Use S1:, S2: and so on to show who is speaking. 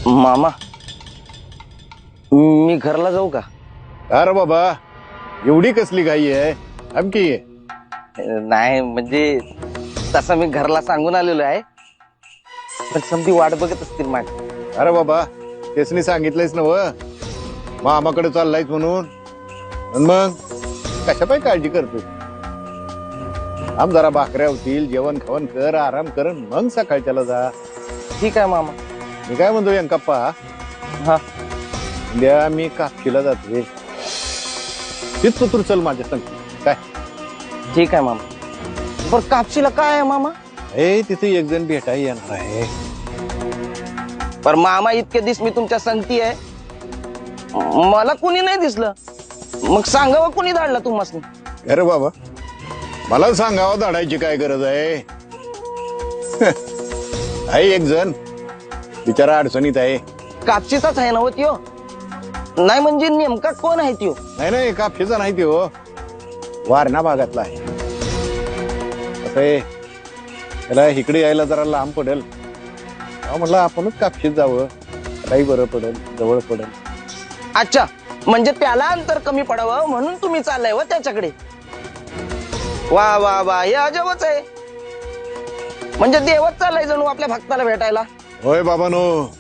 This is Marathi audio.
S1: मामा, मी घरला जाऊ का?
S2: अरे बाबा, एवढी कसली घाई आहे? आमकी
S1: नाही म्हणजे तसं मी घरला सांगून आलेलो आहे, पण समधी वाट बघत असतील माझी.
S2: अरे बाबा, तेसनी सांगितलंयस ना व मामाकडे चाललायस म्हणून. अन मग कशा पाय काळजी करतोय? आम जरा भाकऱ्या होतील, जेवण खावण कर, आराम कर, मग सकाळच्याला जा.
S1: ठीक आहे मामा.
S2: मी काय म्हणतो यंकप्पा,
S1: हा,
S2: उद्या मी कापशीला जातोय. तीच तू चल माझ्या संग. काय
S1: ठीक आहे मामा. बरं कापशीला काय आहे मामा?
S2: हे तिथे एक जण भेटाय येणार आहे.
S1: पर मामा इतके दिस मी तुमच्या संगती आहे, मला कुणी नाही दिसलं. मग सांगावं कुणी धाडला तुम्हाला?
S2: अरे बाबा, मला सांगावं धाडायची काय गरज आहे? आहे एक जण, बिचारा अडचणीत आहे.
S1: कापशीचाच आहे ना हो त्यो? नाही म्हणजे नेमका कोण आहे त्यो?
S2: नाही नाही, कापशीचा नाही ते हो, वारणा भागातला आहे. कसं आहे, त्याला इकडे यायला जरा लांब पडेल. म्हटलं आपणच कापशीत जावं, काही बरं पडेल, जवळ पडेल.
S1: अच्छा, म्हणजे त्याला अंतर कमी पडावं म्हणून तुम्ही चाललाय व त्याच्याकडे? वा वा वा, हे अजबच आहे. म्हणजे देवच चाललाय जणू आपल्या भक्ताला भेटायला.
S2: होय बाबानो.